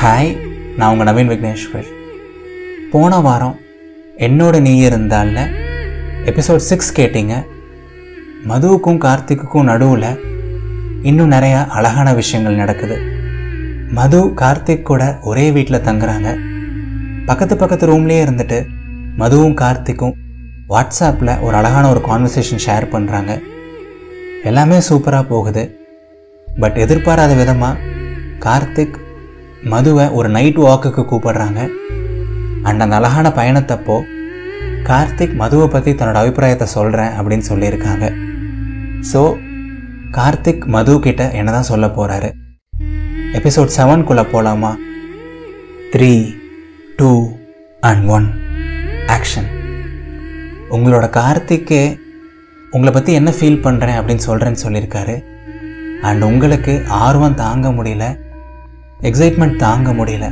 Hi, நான் உங்கள் நவீன் விக்னேஸ்வர். போன வாரம் என்னோட நீ இருந்தால எபிசோட் 6 கேட்டீங்க. மதுவுக்கும் கார்த்திக்குக்கும் நடுவில் இன்னும் நிறையா அழகான விஷயங்கள் நடக்குது. மது கார்த்திக் கூட ஒரே வீட்டில் தங்குறாங்க. பக்கத்து ரூம்லேயே இருந்துட்டு மதுவும் கார்த்திக்கும் வாட்ஸ்அப்பில் ஒரு அழகான ஒரு கான்வர்சேஷன் ஷேர் பண்ணுறாங்க. எல்லாமே சூப்பராக போகுது. பட் எதிர்பாராத விதமாக கார்த்திக் மதுவை ஒரு நைட் வாக்குக்கு கூப்பிடுறாங்க. அந்த அழகான பயணத்தப்போ கார்த்திக் மதுவை பற்றி தன்னோட அபிப்பிராயத்தை சொல்கிறேன் அப்படின்னு சொல்லியிருக்காங்க. ஸோ கார்த்திக் மது கிட்ட என்ன தான் சொல்ல போகிறாரு? எபிசோட் 7 போகலாமா? 3, 2 and 1 ஆக்ஷன். உங்களோட கார்த்திக்கே உங்களை பற்றி என்ன ஃபீல் பண்ணுறேன் அப்படின்னு சொல்கிறேன்னு சொல்லியிருக்காரு. அண்ட் உங்களுக்கு ஆர்வம் தாங்க முடியல, எக்ஸைட்மெண்ட் தாங்க முடியல.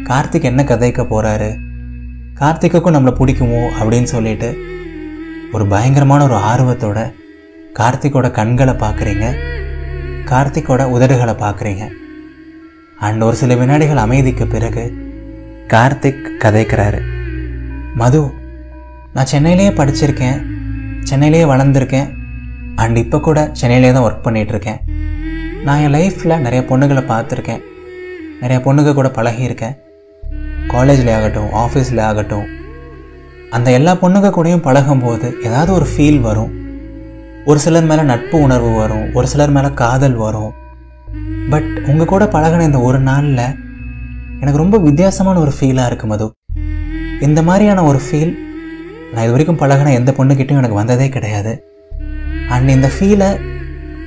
கார்த்திக் என்ன கதைக்க போகிறாரு, கார்த்திக்குக்கும் நம்மளை பிடிக்குமோ அப்படின்னு சொல்லிட்டு ஒரு பயங்கரமான ஒரு ஆர்வத்தோட கார்த்திக்கோட கண்களை பார்க்குறீங்க, கார்த்திக்கோட உதடுகளை பார்க்குறீங்க. அண்ட் ஒரு சில வினாடிகள் அமைதிக்கு பிறகு கார்த்திக் கதைக்கிறாரு. மது, நான் சென்னையிலேயே படிச்சிருக்கேன், சென்னையிலேயே வளர்ந்துருக்கேன், அண்ட் இப்போ கூட சென்னையிலே தான் ஒர்க் பண்ணிகிட்ருக்கேன். நான் என் லைஃப்பில் நிறைய பொண்ணுகளை பார்த்துருக்கேன், நிறைய பொண்ணுங்க கூட பழகியிருக்கேன். காலேஜில் ஆகட்டும், ஆஃபீஸில் ஆகட்டும், அந்த எல்லா பொண்ணுங்க கூடயும் பழகும்போது ஏதாவது ஒரு ஃபீல் வரும். ஒரு சிலர் மேலே நட்பு உணர்வு வரும், ஒரு சிலர் மேலே காதல் வரும். பட் உங்கள் கூட பழகின இந்த ஒரு நாளில் எனக்கு ரொம்ப வித்தியாசமான ஒரு ஃபீலாக இருக்குது மது. இந்த மாதிரியான ஒரு ஃபீல் நான் இது வரைக்கும் பழகின எந்த பொண்ணுக்கிட்டையும் எனக்கு வந்ததே கிடையாது. அண்ட் இந்த ஃபீலை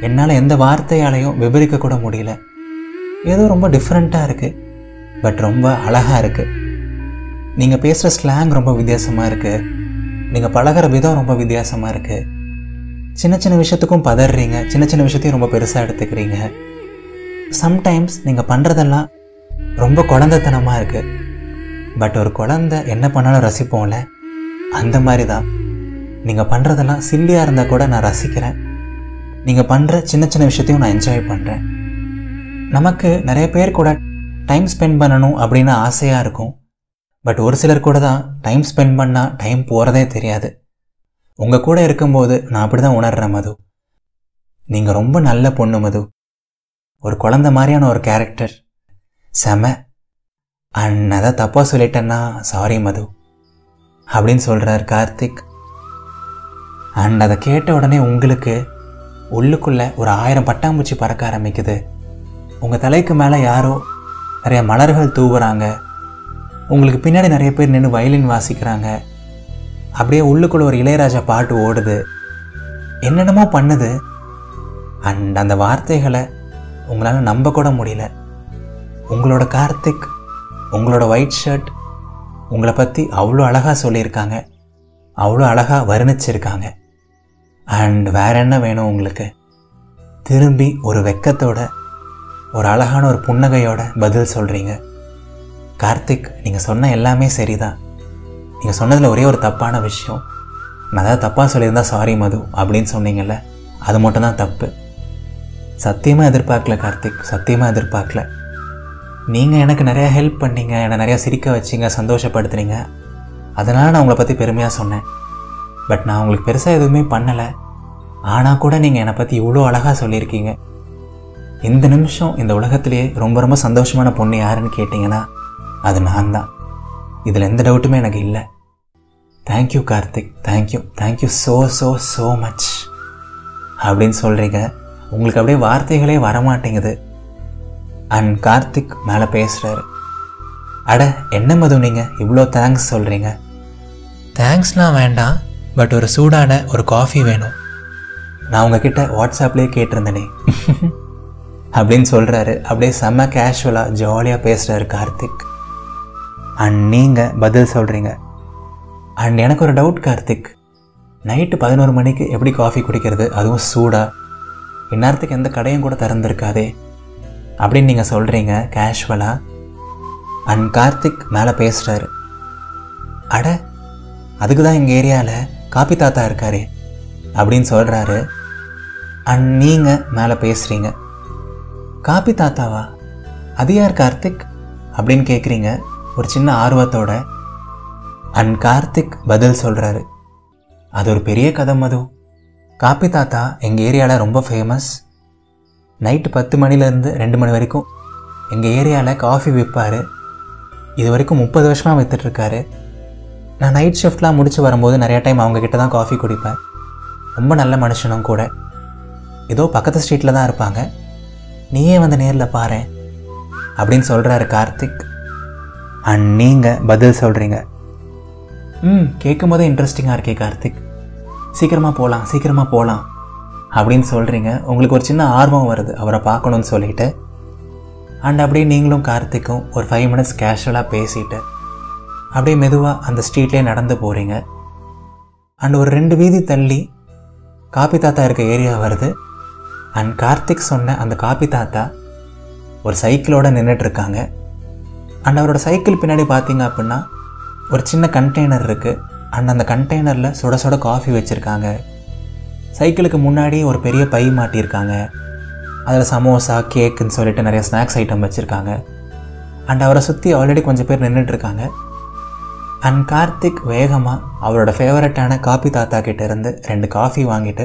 என்னால் எந்த வார்த்தையாலையும் விவரிக்க கூட முடியல. ஏதோ ரொம்ப டிஃப்ரெண்ட்டாக இருக்குது, பட் ரொம்ப அழகாக இருக்குது. நீங்கள் பேசுகிற ஸ்லாங் ரொம்ப வித்தியாசமாக இருக்குது, நீங்கள் பழகிற விதம் ரொம்ப வித்தியாசமாக இருக்குது. சின்ன விஷயத்துக்கும் பதறீங்க, சின்ன விஷயத்தையும் ரொம்ப பெருசாக எடுத்துக்கிறீங்க. சம்டைம்ஸ் நீங்கள் பண்ணுறதெல்லாம் ரொம்ப குழந்தைத்தனமாக இருக்குது. பட் ஒரு குழந்தை என்ன பண்ணாலும் ரசிப்போம்ல, அந்த மாதிரி தான் நீங்கள் பண்ணுறதெல்லாம் சில்லியாக இருந்தால் கூட நான் ரசிக்கிறேன். நீங்கள் பண்ணுற சின்ன விஷயத்தையும் நான் என்ஜாய் பண்ணுறேன். நமக்கு நிறைய பேர் கூட டைம் ஸ்பெண்ட் பண்ணணும் அப்படின்னு ஆசையாக இருக்கும். பட் ஒரு சிலர் கூட தான் டைம் ஸ்பெண்ட் பண்ணால் டைம் போகிறதே தெரியாது. உங்கள் கூட இருக்கும்போது நான் அப்படி தான் உணர்கிறேன் மது. நீங்கள் ரொம்ப நல்ல பொண்ணு மது, ஒரு குழந்தை மாதிரியான ஒரு கேரக்டர், செம. அண்ட் அதை தப்பாக சொல்லிட்டேன்னா சாரி மது அப்படின்னு சொல்கிறார் கார்த்திக். அண்ட் அதை கேட்ட உடனே உங்களுக்கு உள்ளுக்குள்ளே ஒரு 1000 பட்டாம்பூச்சி பறக்க ஆரம்பிக்குது. உங்கள் தலைக்கு மேலே யாரோ நிறைய மலர்கள் தூவுறாங்க, உங்களுக்கு பின்னாடி நிறைய பேர் நின்று வயலின் வாசிக்கிறாங்க. அப்படியே உள்ளுக்குள்ளே ஒரு இளையராஜா பாட்டு ஓடுது, என்னென்னமோ பண்ணுது. அண்ட் அந்த வார்த்தைகளை உங்களால் நம்ப கூட முடியல. உங்களோட கார்த்திக், உங்களோட ஒயிட் ஷர்ட் உங்களை பற்றி அவ்வளோ அழகாக சொல்லியிருக்காங்க, அவ்வளோ அழகாக வர்ணிச்சிருக்காங்க. அண்ட் வேற என்ன வேணும் உங்களுக்கு? திரும்பி ஒரு வெக்கத்தோட, ஒரு அழகான ஒரு புன்னகையோட பதில் சொல்கிறீங்க. கார்த்திக், நீங்கள் சொன்ன எல்லாமே சரிதான். நீங்கள் சொன்னதில் ஒரே ஒரு தப்பான விஷயம், நான் அதாவது தப்பாக சொல்லியிருந்தா சாரி மது அப்படின்னு சொன்னீங்கல்ல, அது மட்டும்தான் தப்பு. சத்தியமாக எதிர்பார்க்கல கார்த்திக், சத்தியமாக எதிர்பார்க்கல. நீங்கள் எனக்கு நிறையா ஹெல்ப் பண்ணீங்க, என்னை நிறையா சிரிக்க வச்சிங்க, சந்தோஷப்படுத்துனீங்க. அதனால் நான் உங்களை பற்றி பெருமையாக சொன்னேன். பட் நான் உங்களுக்கு பெருசாக எதுவுமே பண்ணலை. ஆனால் கூட நீங்கள் என்னை பற்றி இவ்வளோ அழகாக சொல்லியிருக்கீங்க. இந்த நிமிஷம் இந்த உலகத்திலேயே ரொம்ப சந்தோஷமான பொண்ணு யாருன்னு கேட்டிங்கன்னா அது நான் தான். இதில் எந்த டவுட்டுமே எனக்கு இல்லை. Thank you Karthik, thank you so much அப்படின்னு சொல்கிறீங்க. உங்களுக்கு அப்படியே வார்த்தைகளே வரமாட்டேங்குது. அண்ட் கார்த்திக் மேலே பேசுகிறாரு. அட என்ன மது, நீங்கள் இவ்வளோ தேங்க்ஸ் சொல்கிறீங்க? தேங்க்ஸ்லாம் வேண்டாம், பட் ஒரு சூடான ஒரு காஃபி வேணும். நான் உங்ககிட்ட வாட்ஸ்அப்லேயே கேட்டிருந்தேனே அப்படின்னு சொல்கிறாரு. அப்படியே செம்ம கேஷுவலாக ஜாலியாக பேசுகிறாரு கார்த்திக். அண்ட் நீங்கள் பதில் சொல்கிறீங்க. அண்ட் எனக்கு ஒரு டவுட் கார்த்திக், நைட்டு 11 மணிக்கு எப்படி காஃபி குடிக்கிறது, அதுவும் சூடாக? இந்நேரத்துக்கு எந்த கடையும் கூட திறந்துருக்காதே அப்படின்னு நீங்கள் சொல்கிறீங்க கேஷுவலாக. அண்ட் கார்த்திக் மேலே பேசுகிறாரு. அட அதுக்கு தான் எங்கள் ஏரியாவில் காப்பி தாத்தா இருக்காரே அப்படின்னு சொல்கிறாரு. நீங்கள் மேலே பேசுகிறீங்க. காப்பி தாத்தாவா? அது யார் கார்த்திக் அப்படின்னு கேட்குறீங்க ஒரு சின்ன ஆர்வத்தோட. அண்ட் கார்த்திக் பதில் சொல்கிறாரு, அது ஒரு பெரிய கதை மது. காப்பி தாத்தா எங்கள் ஏரியாவில் ரொம்ப ஃபேமஸ். நைட்டு 10 மணிலேருந்து 2 மணி வரைக்கும் எங்கள் ஏரியாவில் காஃபி விற்பார். இது வரைக்கும் 30 வருஷமாக விற்றுட்ருக்காரு. நான் நைட் ஷிஃப்ட்லாம் முடித்து வரும்போது நிறையா டைம் அவங்கக்கிட்ட தான் காஃபி குடிப்பேன். ரொம்ப நல்ல மனுஷனும் கூட. ஏதோ பக்கத்து ஸ்ட்ரீட்டில் தான் இருப்பாங்க, நீயே வந்து நேரில் பாரு அப்படின்னு சொல்கிறாரு கார்த்திக். அண்ட் நீங்கள் பதில் சொல்கிறீங்க, கேட்கும் போதே இன்ட்ரெஸ்டிங்காக இருக்கே கார்த்திக், சீக்கிரமாக போகலாம் அப்படின்னு சொல்கிறீங்க. உங்களுக்கு ஒரு சின்ன ஆர்வம் வருது அவரை பார்க்கணுன்னு சொல்லிட்டு. அண்ட் அப்படியே நீங்களும் கார்த்திக்கும் ஒரு 5 மினிட்ஸ் கேஷுவலாக பேசிட்டு அப்படியே மெதுவாக அந்த ஸ்ட்ரீட்லேயே நடந்து போகிறீங்க. அண்ட் ஒரு 2 வீதி தள்ளி காப்பி தாத்தா இருக்க ஏரியா வருது. அண்ட் கார்த்திக் சொன்ன அந்த காப்பி தாத்தா ஒரு சைக்கிளோடு நின்றுட்டுருக்காங்க. அண்ட் அவரோட சைக்கிள் பின்னாடி பார்த்தீங்க அப்படின்னா ஒரு சின்ன கண்டெய்னர் இருக்குது. அண்ட் அந்த கண்டெய்னரில் சுட சுட காஃபி வச்சுருக்காங்க. சைக்கிளுக்கு முன்னாடி ஒரு பெரிய பை மாட்டியிருக்காங்க. அதில் சமோசா, கேக்குன்னு சொல்லிட்டு நிறைய ஸ்நாக்ஸ் ஐட்டம் வச்சுருக்காங்க. அண்ட் அவரை சுற்றி ஆல்ரெடி கொஞ்சம் பேர் நின்றுட்டுருக்காங்க. அண்ட் கார்த்திக் வேகமாக அவரோட ஃபேவரட்டான காப்பி தாத்தா கிட்டே இருந்து 2 காஃபி வாங்கிட்டு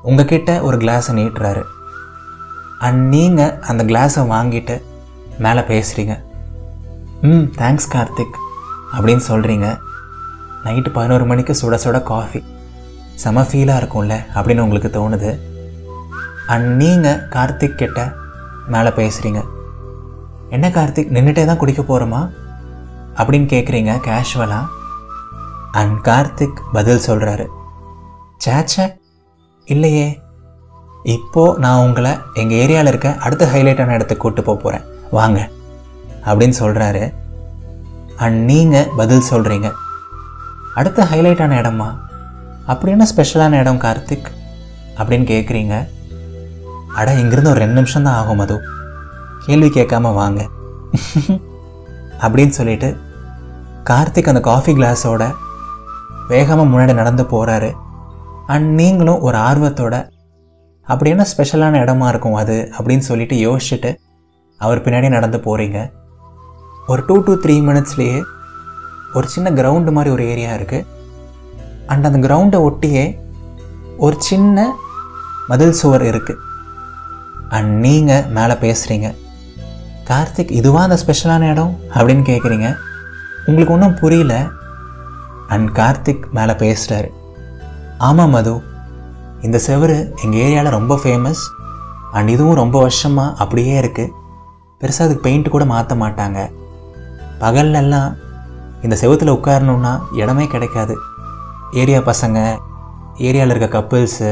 உங்ககிட்ட ஒரு கிளாஸை நீட்டுறாரு. அண்ட் நீங்கள் அந்த கிளாஸை வாங்கிட்டு மேலே பேசுகிறீங்க. தேங்க்ஸ் கார்த்திக் அப்படின்னு சொல்கிறீங்க. நைட்டு 11 மணிக்கு சுட சுட காஃபி செம ஃபீலாக இருக்கும்ல அப்படின்னு உங்களுக்கு தோணுது. அண்ட் நீங்கள் கார்த்திக் கிட்ட மேலே பேசுகிறீங்க. என்ன கார்த்திக், நின்றுட்டே தான் குடிக்க போகிறோமா அப்படின்னு கேட்குறீங்க கேஷுவலாக. அண்ட் கார்த்திக் பதில் சொல்கிறாரு, சேச்சே இல்லையே, இப்போது நான் உங்களை எங்கள் ஏரியாவில் இருக்க அடுத்த ஹைலைட்டான இடத்துக்கு கூப்பிட்டு போகிறேன் வாங்க அப்படின்னு சொல்கிறாரு. அண்ட் நீங்கள் பதில் சொல்கிறீங்க, அடுத்த ஹைலைட்டான இடமா, அப்படி என்ன ஸ்பெஷலான இடம் கார்த்திக் அப்படின்னு கேட்குறீங்க. அட இங்கேருந்து ஒரு 2 நிமிஷம் தான் ஆகும் மது, கேள்வி கேட்காம வாங்க அப்படின்னு சொல்லிட்டு கார்த்திக் அந்த காஃபி கிளாஸோட வேகமாக முன்னாடி நடந்து போகிறாரு. அண்ட் நீங்களும் ஒரு ஆர்வத்தோட அப்படி என்ன ஸ்பெஷலான இடமா இருக்கும் அது அப்படின்னு சொல்லிட்டு யோசிச்சுட்டு அவர் பின்னாடி நடந்து போகிறீங்க. ஒரு 2 to 3 மினிட்ஸ்லேயே ஒரு சின்ன கிரவுண்டு மாதிரி ஒரு ஏரியா இருக்குது. அண்ட் அந்த கிரவுண்டை ஒட்டியே ஒரு சின்ன மதில் சுவர் இருக்குது. அண்ட் நீங்கள் மேலே பேசுகிறீங்க, கார்த்திக் இதுவா அந்த ஸ்பெஷலான இடம் அப்படின்னு கேட்குறீங்க. உங்களுக்கு ஒன்றும் புரியல. அண்ட் கார்த்திக் மேலே பேசுகிறாரு, ஆமாம் மது, இந்த செவரு எங்கள் ஏரியாவில் ரொம்ப ஃபேமஸ். அண்ட் இதுவும் ரொம்ப வருஷமாக அப்படியே இருக்குது. பெருசாக அதுக்கு பெயிண்ட் கூட மாற்ற மாட்டாங்க. பகல்லெல்லாம் இந்த செவத்தில் உட்காரணுன்னா இடமே கிடைக்காது. ஏரியா பசங்க, ஏரியாவில் இருக்க கப்புள்ஸு,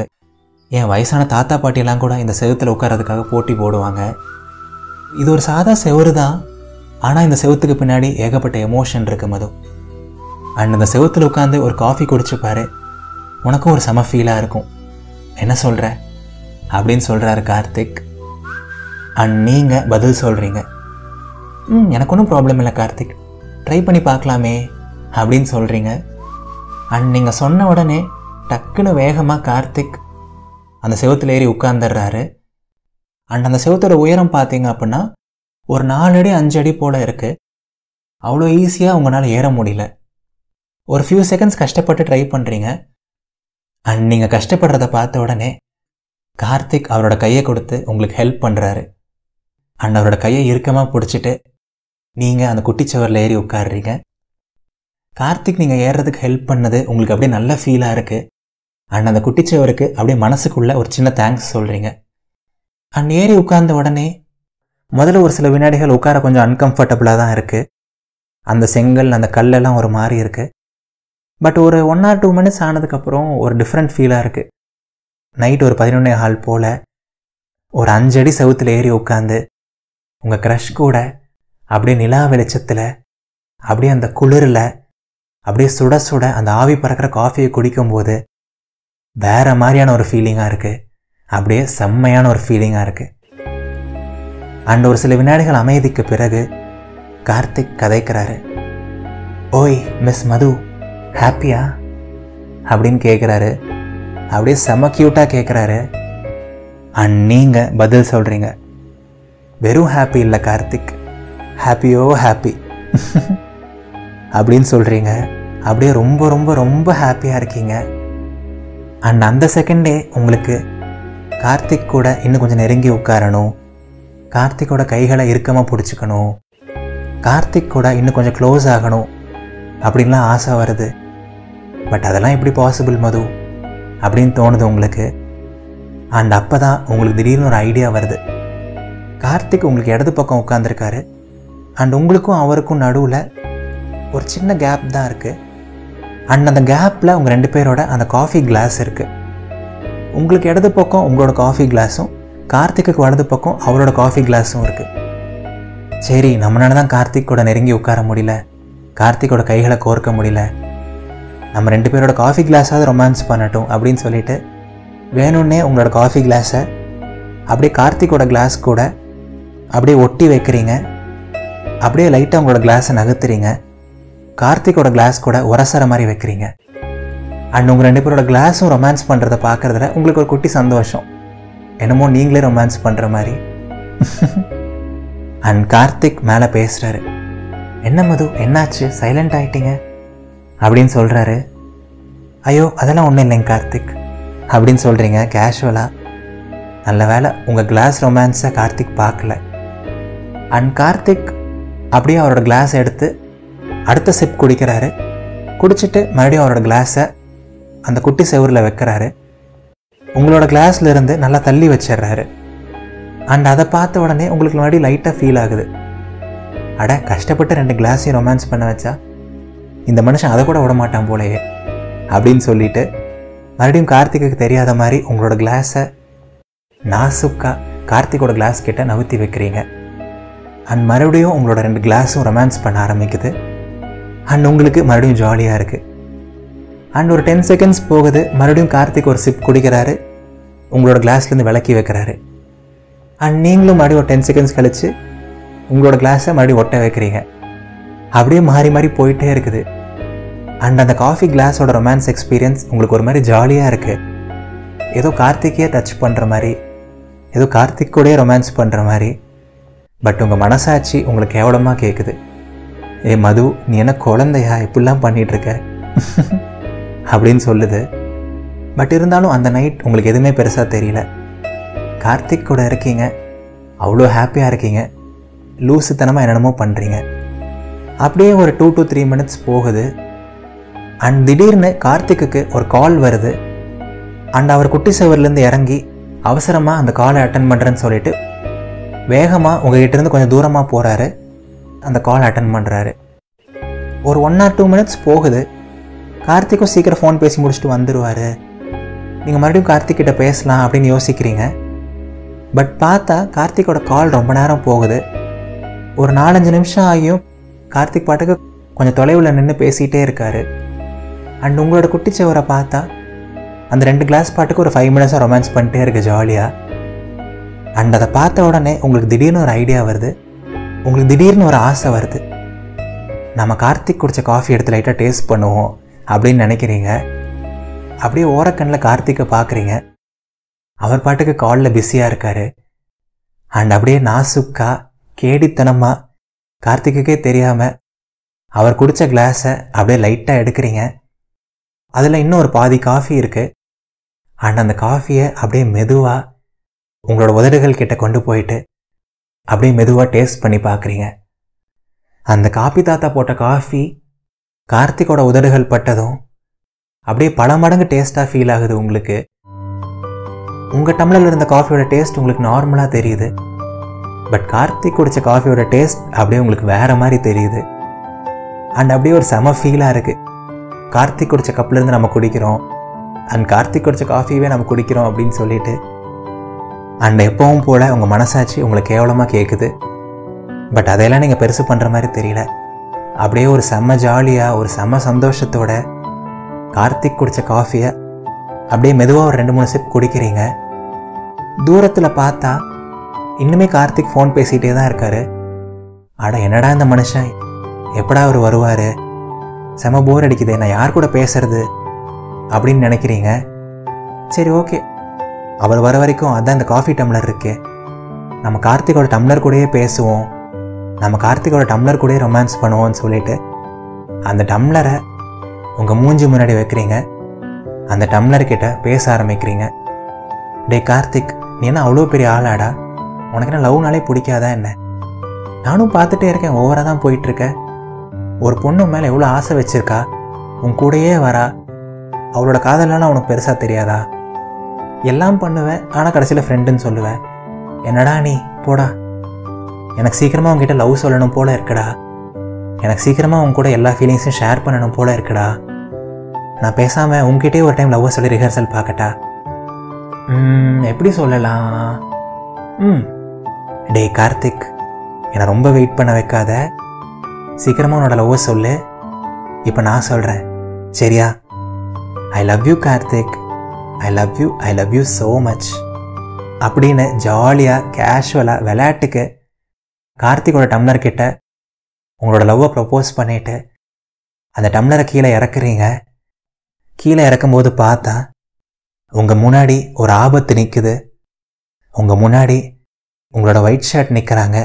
என் வயசான தாத்தா பாட்டியெல்லாம் கூட இந்த செவத்தில் உட்காரதுக்காக போட்டி போடுவாங்க. இது ஒரு சாதா செவரு தான், ஆனால் இந்த செவத்துக்கு பின்னாடி ஏகப்பட்ட எமோஷன் இருக்குது மது. அண்ட் இந்த செவத்தில் உட்காந்து ஒரு காஃபி குடிச்சுப்பாரு, உனக்கும் ஒரு செம ஃபீலாக இருக்கும். என்ன சொல்கிற அப்படின்னு சொல்கிறாரு கார்த்திக். அண்ட் நீங்கள் பதில் சொல்கிறீங்க, எனக்கு ஒன்றும் ப்ராப்ளம் இல்லை கார்த்திக், ட்ரை பண்ணி பார்க்கலாமே அப்படின்னு சொல்கிறீங்க. அண்ட் நீங்கள் சொன்ன உடனே டக்குன்னு வேகமாக கார்த்திக் அந்த செவத்தில் ஏறி உட்காந்துடுறாரு. அண்ட் அந்த செவத்தோட உயரம் பார்த்தீங்க அப்படின்னா ஒரு 4 அடி 5 அடி போல் இருக்குது. அவ்வளோ ஈஸியாக உங்களால் ஏற முடியல. ஒரு ஃபியூ செகண்ட்ஸ் கஷ்டப்பட்டு ட்ரை பண்ணுறீங்க. அண்ட் நீங்கள் கஷ்டப்படுறத பார்த்த உடனே கார்த்திக் அவரோட கையை கொடுத்து உங்களுக்கு ஹெல்ப் பண்ணுறாரு. அண்ட் அவரோட கையை இறுக்கமாக பிடிச்சிட்டு நீங்கள் அந்த குட்டிச்சவரில் ஏறி உட்காடுறீங்க. கார்த்திக் நீங்கள் ஏறுறதுக்கு ஹெல்ப் பண்ணது உங்களுக்கு அப்படியே நல்ல ஃபீலாக இருக்குது. அண்ட் அந்த குட்டிச்சவருக்கு அப்படியே மனசுக்குள்ளே ஒரு சின்ன தேங்க்ஸ் சொல்கிறீங்க. அண்ட் ஏறி உட்கார்ந்த உடனே முதல்ல ஒரு சில வினாடிகள் உட்கார கொஞ்சம் அன்கம்ஃபர்டபுளாக தான் இருக்குது. அந்த செங்கல், அந்த கல்லெல்லாம் ஒரு மாதிரி இருக்குது. பட் ஒரு 1 or 2 மினிட்ஸ் ஆனதுக்கப்புறம் ஒரு டிஃப்ரெண்ட் ஃபீலாக இருக்குது. நைட் ஒரு 11:15 போல் ஒரு 5 அடி செவுத்தில் ஏறி உட்காந்து உங்கள் க்ரஷ் கூட அப்படியே நிலா வெளிச்சத்தில் அப்படியே அந்த குளிரில் அப்படியே சுட சுட அந்த ஆவி பறக்கிற காஃபியை குடிக்கும்போது வேறு மாதிரியான ஒரு ஃபீலிங்காக இருக்குது. அப்படியே செம்மையான ஒரு ஃபீலிங்காக இருக்குது. அண்ட் ஒரு சில வினாடிகள் அமைதிக்கு பிறகு கார்த்திக் கதைக்கிறாரு. ஓய் மிஸ் மது, ஹாப்பியா அப்படின்னு கேட்குறாரு. அப்படியே செம்ம க்யூட்டாக கேட்குறாரு. அண்ட் நீங்கள் பதில் சொல்கிறீங்க, வெறும் ஹாப்பி இல்லை கார்த்திக், ஹாப்பியோ ஹாப்பி அப்படின்னு சொல்கிறீங்க. அப்படியே ரொம்ப ரொம்ப ரொம்ப ஹாப்பியாக இருக்கீங்க. அண்ட் அந்த செகண்டே உங்களுக்கு கார்த்திக் கூட இன்னும் கொஞ்சம் நெருங்கி உட்காரணும், கார்த்திக்கோட கைகளை இறுக்கமாக பிடிச்சிக்கணும், கார்த்திக் கூட இன்னும் கொஞ்சம் க்ளோஸ் ஆகணும் அப்படின்லாம் ஆசை வருது. பட் அதெல்லாம் எப்படி பாசிபிள் மது அப்படின்னு தோணுது உங்களுக்கு. அண்ட் அப்போ தான் உங்களுக்கு திடீர்னு ஒரு ஐடியா வருது. கார்த்திக் உங்களுக்கு இடது பக்கம் உட்காந்துருக்காரு. அண்ட் உங்களுக்கும் அவருக்கும் நடுவில் ஒரு சின்ன கேப் தான் இருக்குது. அண்ட் அந்த கேப்பில் உங்கள் 2 பேரோட அந்த காஃபி கிளாஸ் இருக்குது. உங்களுக்கு இடது பக்கம் உங்களோட காஃபி கிளாஸும், கார்த்திக்கு வலது பக்கம் அவரோட காஃபி கிளாஸும் இருக்குது. சரி, நம்மளால தான் கார்த்திக்கோட நெருங்கி உட்கார முடியல, கார்த்திக்கோட கைகளை கோர்க்க முடியல, நம்ம 2 பேரோட காஃபி கிளாஸாவது ரொமான்ஸ் பண்ணட்டும் அப்படின்னு சொல்லிட்டு வேணும்னே உங்களோட காஃபி கிளாஸை அப்படியே கார்த்திக்கோட கிளாஸ் கூட அப்படியே ஒட்டி வைக்கிறீங்க. அப்படியே லைட்டாக உங்களோட கிளாஸை நகர்த்துறீங்க. கார்த்திக்கோட கிளாஸ் கூட உரசற மாதிரி வைக்கிறீங்க. அண்ட் உங்கள் 2 பேரோட கிளாஸும் ரொமான்ஸ் பண்ணுறத பார்க்குறதுல உங்களுக்கு ஒரு குட்டி சந்தோஷம், என்னமோ நீங்களே ரொமான்ஸ் பண்ணுற மாதிரி. அண்ட் கார்த்திக் மேலே பேசுகிறாரு. என்ன மது, என்னாச்சு, சைலண்ட் ஆகிட்டீங்க அப்படின்னு சொல்கிறாரு. ஐயோ அதெல்லாம் ஒன்றும் இல்லைங்க கார்த்திக் அப்படின்னு சொல்கிறீங்க கேஷுவலாக. நல்ல வேலை உங்கள் கிளாஸ் ரொமான்ஸை கார்த்திக் பார்க்கல. அண்ட் கார்த்திக் அப்படியே அவரோட கிளாஸ் எடுத்து அடுத்த சிப் குடிக்கிறாரு. குடிச்சிட்டு மறுபடியும் அவரோட கிளாஸை அந்த குட்டி செவரில் வைக்கிறாரு. உங்களோட கிளாஸ்லேருந்து நல்லா தள்ளி வச்சிடுறாரு. அண்ட் அதை பார்த்த உடனே உங்களுக்கு மறுபடியும் லைட்டாக ஃபீல் ஆகுது. அட, கஷ்டப்பட்டு 2 கிளாஸையும் ரொமான்ஸ் பண்ண வச்சா இந்த மனுஷன் அதை கூட விட மாட்டான் போலையே அப்படின்னு சொல்லிட்டு மறுபடியும் கார்த்திக்கு தெரியாத மாதிரி உங்களோட கிளாஸை நாசுக்கா கார்த்திக்கோட கிளாஸ் கிட்ட நவுத்தி வைக்கிறீங்க. அண்ட் மறுபடியும் உங்களோட 2 கிளாஸும் ரொமான்ஸ் பண்ண ஆரம்பிக்குது. அண்ட் உங்களுக்கு மறுபடியும் ஜாலியாக இருக்குது. அண்ட் ஒரு 10 செகண்ட்ஸ் போகுது. மறுபடியும் கார்த்திக் ஒரு சிப் குடிக்கிறாரு, உங்களோட கிளாஸ்லேருந்து விளக்கி வைக்கிறாரு. அண்ட் நீங்களும் மறுபடியும் ஒரு 10 செகண்ட்ஸ் கழித்து உங்களோட கிளாஸை மறுபடியும் ஒட்ட வைக்கிறீங்க. அப்படியே மாறி மாறி போயிட்டே இருக்குது. அண்ட் அந்த காஃபி கிளாஸோட ரொமான்ஸ் எக்ஸ்பீரியன்ஸ் உங்களுக்கு ஒரு மாதிரி ஜாலியாக இருக்குது. ஏதோ கார்த்திக்கையே டச் பண்ணுற மாதிரி, ஏதோ கார்த்திக் கூடயே ரொமான்ஸ் பண்ணுற மாதிரி. பட் உங்கள் மனசாட்சி உங்களுக்கு கேவலமாக கேட்குது. ஏ மது, நீ என்ன குழந்தையா, இப்படிலாம் பண்ணிகிட்ருக்க அப்படின்னு சொல்லுது. பட் இருந்தாலும் அந்த நைட் உங்களுக்கு எதுவுமே பெருசாக தெரியல. கார்த்திக் கூட இருக்கீங்க, அவ்வளோ ஹாப்பியாக இருக்கீங்க, லூசுத்தனமாக என்னென்னமோ பண்ணுறீங்க. அப்படியே ஒரு 2 to 3 மினிட்ஸ் போகுது. அண்ட் திடீர்னு கார்த்திக்கு ஒரு கால் வருது. அண்ட் அவர் குட்டி செவர்லேருந்து இறங்கி அவசரமாக அந்த காலை அட்டன் பண்ணுறேன்னு சொல்லிட்டு வேகமாக உங்கள்கிட்டருந்து கொஞ்சம் தூரமாக போகிறாரு. அந்த கால் அட்டன் பண்ணுறாரு. ஒரு 1 or 2 மினிட்ஸ் போகுது. கார்த்திக்கும் சீக்கிரம் ஃபோன் பேசி முடிச்சுட்டு வந்துடுவார், நீங்கள் மறுபடியும் கார்த்திக் கிட்ட பேசலாம் அப்படின்னு யோசிக்கிறீங்க. பட் பார்த்தா கார்த்திக்கோட கால் ரொம்ப நேரம் போகுது. ஒரு 4-5 நிமிஷம் ஆகியும் கார்த்திக் பாட்டுக்கு கொஞ்சம் தொலைவில் நின்று பேசிகிட்டே இருக்கார். அண்ட் உங்களோட குட்டிச்சவரை பார்த்தா அந்த 2 கிளாஸ் பாட்டுக்கு ஒரு 5 மினிட்ஸாக ரொமான்ஸ் பண்ணிட்டே இருக்கு ஜாலியாக. அண்ட் அதை பார்த்த உடனே உங்களுக்கு திடீர்னு ஒரு ஐடியா வருது, உங்களுக்கு திடீர்னு ஒரு ஆசை வருது. நம்ம கார்த்திக் குடித்த காஃபி எடுத்து லைட்டாக டேஸ்ட் பண்ணுவோம் அப்படின்னு நினைக்கிறீங்க. அப்படியே ஓரக்கண்ணில் கார்த்திக்கை பார்க்குறீங்க. அவர் பாட்டுக்கு காலில் பிஸியாக இருக்கார். அண்ட் அப்படியே நாசுக்கா கேடித்தனமாக கார்த்திக்குக்கே தெரியாமல் அவர் குடித்த கிளாஸை அப்படியே லைட்டாக எடுக்கிறீங்க. அதில் இன்னும் ஒரு பாதி காஃபி இருக்குது. அண்ட் அந்த காஃபியை அப்படியே மெதுவாக உங்களோட உதடுகள் கிட்ட கொண்டு போயிட்டு அப்படியே மெதுவாக டேஸ்ட் பண்ணி பார்க்குறீங்க. அந்த காப்பி தாத்தா போட்ட காஃபி கார்த்திக்கோட உதடுகள் பட்டதும் அப்படியே பல மடங்கு டேஸ்ட்டாக ஃபீல் ஆகுது உங்களுக்கு. உங்கள் டம்ளரில் இருந்த காஃபியோட டேஸ்ட் உங்களுக்கு நார்மலாக தெரியுது. பட் கார்த்திக் குடித்த காஃபியோட டேஸ்ட் அப்படியே உங்களுக்கு வேறு மாதிரி தெரியுது. அண்ட் அப்படியே ஒரு செம ஃபீலாக இருக்குது. கார்த்திக் குடித்த கப்லேருந்து நம்ம குடிக்கிறோம், அண்ட் கார்த்திக் குடித்த காஃபியவே நம்ம குடிக்கிறோம் அப்படின்னு சொல்லிட்டு. அண்ட் எப்பவும் போல் உங்கள் மனசாட்சி உங்களை கேவலமாக கேட்குது. பட் அதையெல்லாம் நீங்கள் பெருசு பண்ணுற மாதிரி தெரியல. அப்படியே ஒரு செம்ம ஜாலியாக ஒரு செம்ம சந்தோஷத்தோட கார்த்திக் குடித்த காஃபியை அப்படியே மெதுவாக ஒரு 2-3 சிப் குடிக்கிறீங்க. தூரத்தில் பார்த்தா இன்னுமே கார்த்திக் ஃபோன் பேசிகிட்டே தான் இருக்கார். அட என்னடா இந்த மனுஷன், எப்படா அவர் வருவார், செம போர் அடிக்குது, நான் யார் கூட பேசுறது அப்படின்னு நினைக்கிறீங்க. சரி ஓகே, அவர் வர வரைக்கும் அதான் இந்த காஃபி டம்ளர் இருக்கே, நம்ம கார்த்திகோட டம்ளர் கூடயே பேசுவோம் நம்ம கார்த்திகோட டம்ளர் கூட ரொமான்ஸ் பண்ணுவோம்னு சொல்லிட்டு அந்த டம்ளரை உங்கள் மூஞ்சி முன்னாடி வைக்கிறீங்க. அந்த டம்ளர்கிட்ட பேச ஆரம்பிக்கிறீங்க. டே கார்த்திக், நீ என்ன அவ்வளோ பெரிய ஆளாடா? உனக்கு என்ன லவ்னாலே பிடிக்காதா என்ன? நானும் பார்த்துட்டே இருக்கேன், ஓவராக தான் போயிட்டுருக்க. ஒரு பொண்ணு மேலே எவ்வளோ ஆசை வச்சுருக்கா, உன் கூடையே வரா. அவளோட காதலெலாம் உனக்கு பெருசாக தெரியாதா? எல்லாம் பண்ணுவேன், ஆனால் கடைசியில் ஃப்ரெண்டுன்னு சொல்லுவேன். என்னடா நீ, போடா. எனக்கு சீக்கிரமாக உங்ககிட்ட லவ் சொல்லணும் போல இருக்குடா. எனக்கு சீக்கிரமாக உங்க கூட எல்லா ஃபீலிங்ஸையும் ஷேர் பண்ணணும் போல இருக்குடா. நான் பேசாமல் உங்ககிட்டே ஒரு டைம் லவ்வை சொல்லி ரிஹர்சல் பார்க்கட்டா? எப்படி சொல்லலாம்? டே கார்த்திக், என்னை ரொம்ப வெயிட் பண்ண வைக்காத. சீக்கிரமாக உன்னோட லவ்வை சொல்லு. இப்போ நான் சொல்கிறேன், சரியா? I love you Karthik, I love you so much அப்படின்னு ஜாலியாக கேஷுவலாக விளையாட்டுக்கு கார்த்திகோட டம்ளர் கிட்ட உங்களோட லவ்வை ப்ரப்போஸ் பண்ணிவிட்டு அந்த டம்ளரை கீழே இறக்குறீங்க. கீழே இறக்கும்போது பார்த்தா உங்கள் முன்னாடி ஒரு ஆபத்து நிற்குது. உங்கள் முன்னாடி உங்களோட ஒயிட் ஷர்ட் நிற்கிறாங்க.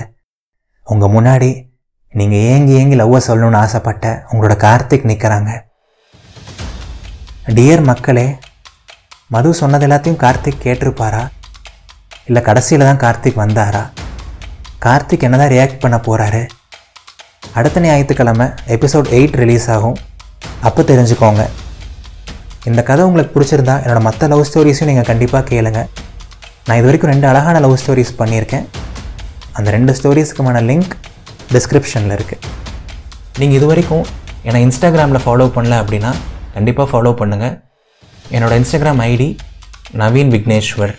உங்கள் முன்னாடி நீங்கள் ஏங்கி லவ்வை சொல்லணும்னு ஆசைப்பட்ட உங்களோட கார்த்திக் நிற்கிறாங்க. டியர் மக்களே, மது சொன்னது எல்லாத்தையும் கார்த்திக் கேட்டிருப்பாரா? இல்லை கடைசியில் தான் கார்த்திக் வந்தாரா? கார்த்திக் என்ன தான் ரியாக்ட் பண்ண போகிறாரு? அடுத்த ஞாயிற்றுக்கிழமை எபிசோட் 8 ரிலீஸ் ஆகும். அப்போ தெரிஞ்சுக்கோங்க. இந்த கதை உங்களுக்கு பிடிச்சிருந்தா என்னோடய மற்ற லவ் ஸ்டோரிஸையும் நீங்கள் கண்டிப்பாக கேளுங்க. நான் இது வரைக்கும் 2 அழகான லவ் ஸ்டோரிஸ் பண்ணியிருக்கேன். அந்த 2 ஸ்டோரிஸ்க்குமான லிங்க் டிஸ்கிரிப்ஷனில் இருக்குது. நீங்கள் இது வரைக்கும் என்னை இன்ஸ்டாகிராமில் ஃபாலோ பண்ணல அப்படின்னா கண்டிப்பாக ஃபாலோ பண்ணுங்கள். என்னோடய இன்ஸ்டாகிராம் ஐடி நவீன் விக்னேஸ்வர்.